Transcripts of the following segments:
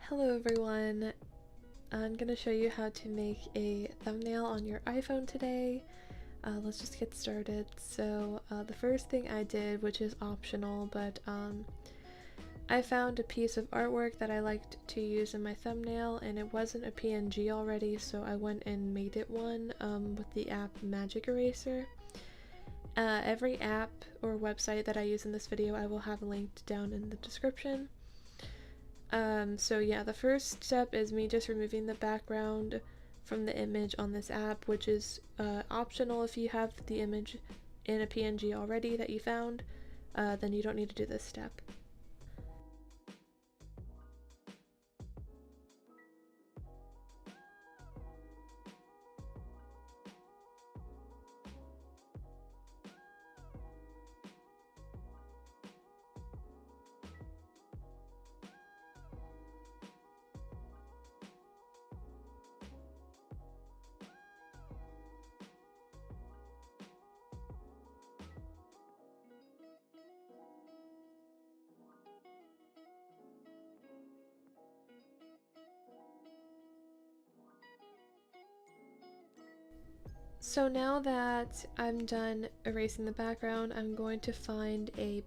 Hello everyone, I'm going to show you how to make a thumbnail on your iPhone today. Let's just get started. So the first thing I did, which is optional, but I found a piece of artwork that I liked to use in my thumbnail and it wasn't a PNG already, so I went and made it one with the app Magic Eraser. Every app or website that I use in this video I will have linked down in the description. So yeah, the first step is me just removing the background from the image on this app, which is optional if you have the image in a PNG already that you found, then you don't need to do this step. So now that I'm done erasing the background, I'm going to find a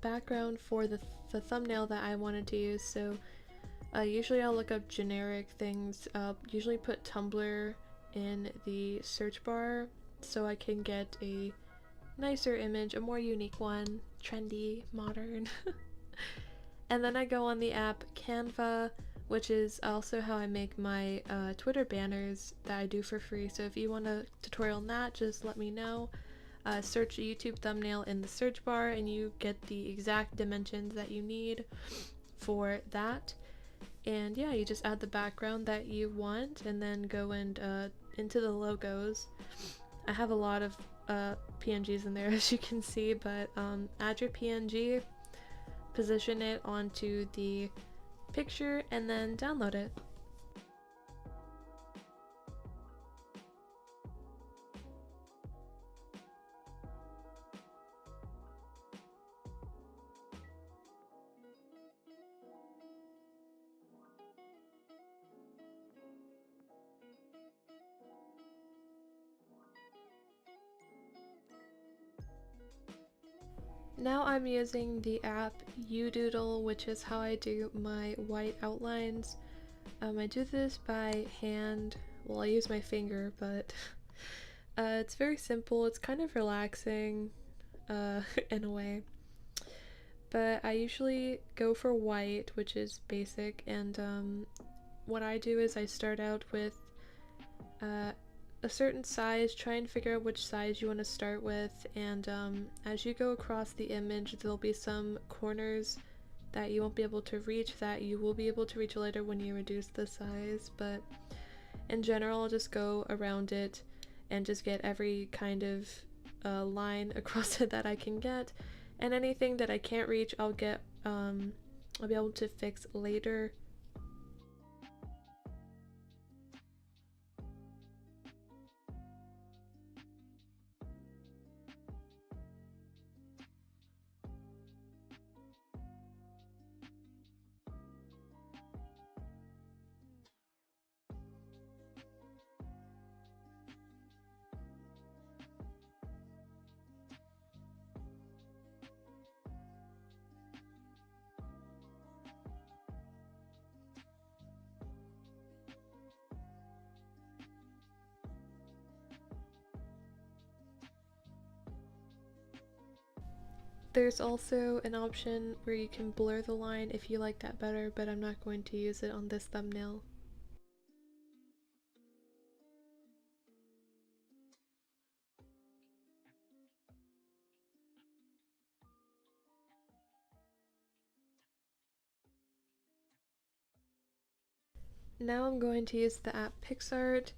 background for the thumbnail that I wanted to use. So usually I'll look up generic things, usually put Tumblr in the search bar so I can get a nicer image, a more unique one, trendy, modern. And then I go on the app Canva, which is also how I make my Twitter banners that I do for free. So if you want a tutorial on that, just let me know. Search a YouTube thumbnail in the search bar and you get the exact dimensions that you need for that. And yeah, you just add the background that you want and then go into the logos. I have a lot of PNGs in there as you can see, but add your PNG, position it onto the picture, and then download it. Now I'm using the app Doodle, which is how I do my white outlines. I do this by hand. Well, I use my finger, but it's very simple. It's kind of relaxing in a way. But I usually go for white, which is basic, and what I do is I start out with a certain size, try and figure out which size you want to start with, and as you go across the image there'll be some corners that you won't be able to reach that you will be able to reach later when you reduce the size, but in general I'll just go around it and just get every kind of line across it that I can get, and anything that I can't reach I'll be able to fix later. There's also an option where you can blur the line if you like that better, but I'm not going to use it on this thumbnail. Now I'm going to use the app PicsArt,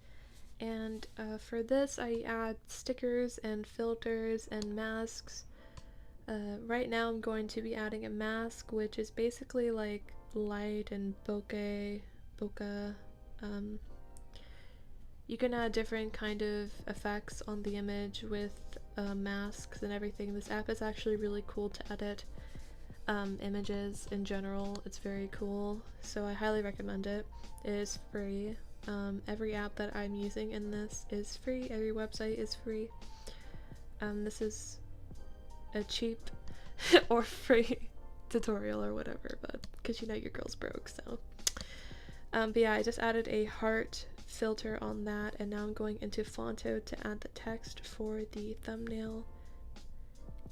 and for this I add stickers and filters and masks. Right now I'm going to be adding a mask, which is basically like light and bokeh. You can add different kind of effects on the image with masks and everything. This app is actually really cool to edit. images in general. It's very cool, so I highly recommend it. It is free. Every app that I'm using in this is free. Every website is free. This is a cheap or free tutorial or whatever, but because you know your girl's broke, so. But yeah, I just added a heart filter on that, and now I'm going into Phonto to add the text for the thumbnail.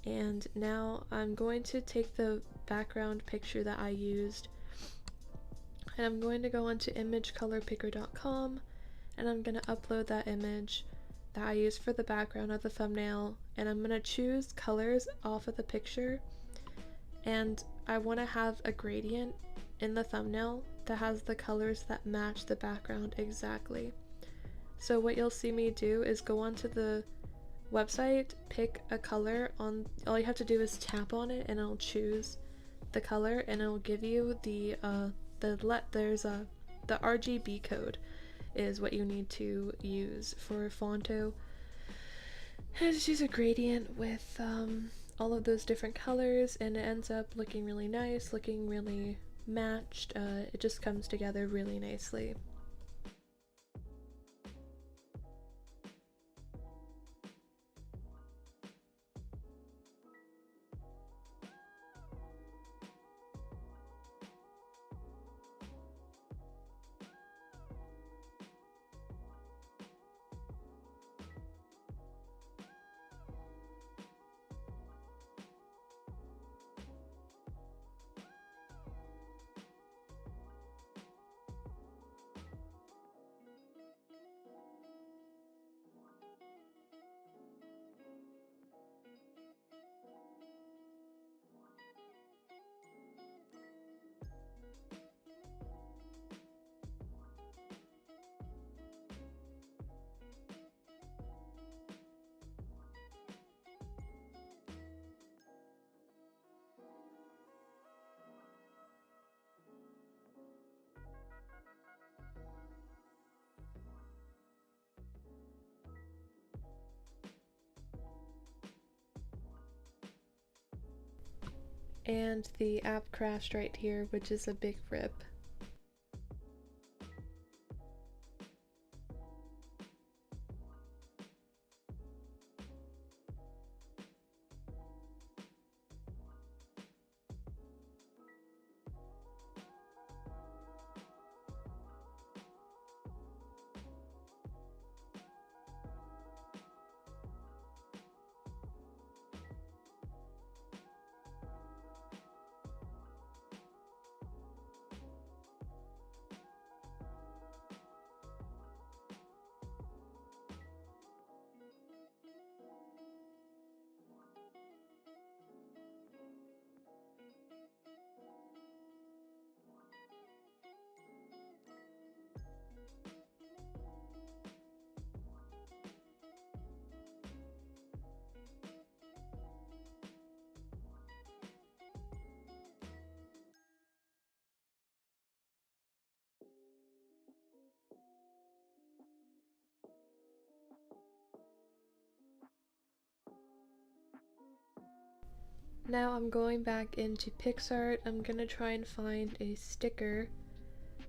And now I'm going to take the background picture that I used, and I'm going to go onto imagecolorpicker.com, and I'm going to upload that image that I used for the background of the thumbnail, and I'm going to choose colors off of the picture, and I want to have a gradient in the thumbnail that has the colors that match the background exactly. So what you'll see me do is go onto the website, pick a color on, all you have to do is tap on it and it'll choose the color, and it'll give you the RGB code is what you need to use for Phonto. And just use a gradient with all of those different colors, and it ends up looking really nice, looking really matched. It just comes together really nicely. And the app crashed right here, which is a big rip. Now I'm going back into PicsArt. I'm gonna try and find a sticker.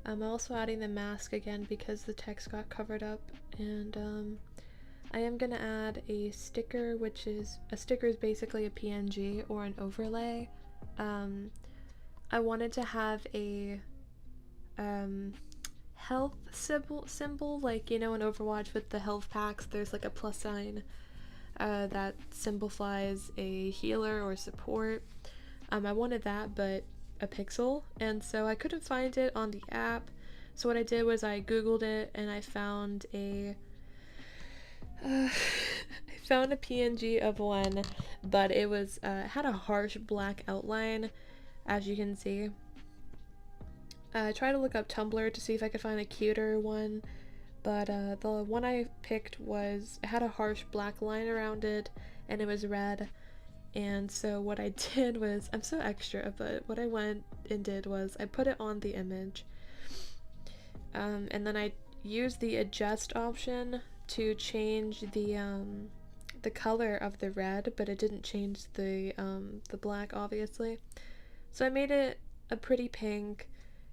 I'm also adding the mask again because the text got covered up, and I am gonna add a sticker, which is, a sticker is basically a PNG or an overlay. I wanted to have a health symbol, like, you know, in Overwatch with the health packs, there's like a plus sign that symbolifies a healer or support. I wanted that, but a pixel, and so I couldn't find it on the app. So what I did was I googled it, and I found a I found a PNG of one, but it was had a harsh black outline, as you can see. I tried to look up Tumblr to see if I could find a cuter one, but the one I picked it had a harsh black line around it, and it was red. And so what I did was, I'm so extra, but what I went and did was I put it on the image, and then I used the adjust option to change the color of the red, but it didn't change the black, obviously. So I made it a pretty pink,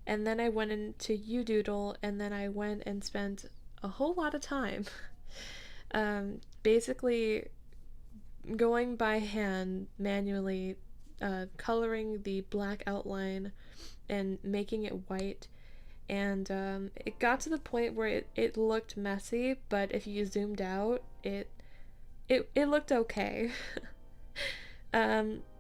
and then I went into Doodle, and then I went and spent a whole lot of time basically going by hand manually, coloring the black outline and making it white. And it got to the point where it looked messy, but if you zoomed out, it looked okay.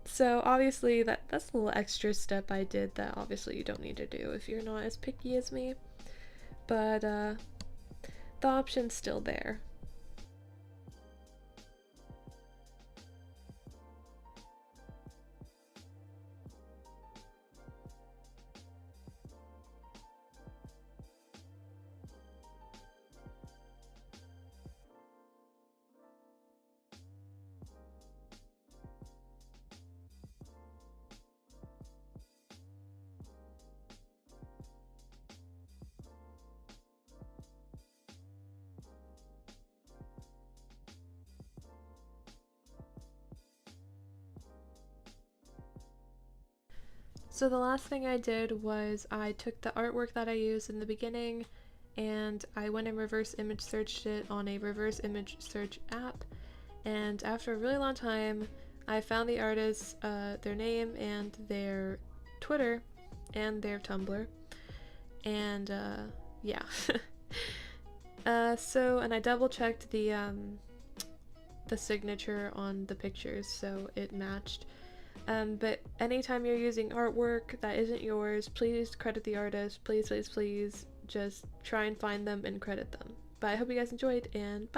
So obviously that's a little extra step I did that obviously you don't need to do if you're not as picky as me. But the option's still there. So the last thing I did was I took the artwork that I used in the beginning and I went and reverse image searched it on a reverse image search app, and after a really long time I found the artist, their name and their Twitter and their Tumblr, and yeah. And I double checked the signature on the pictures so it matched. But anytime you're using artwork that isn't yours, please credit the artist. Please, please, please just try and find them and credit them. But I hope you guys enjoyed, and bye!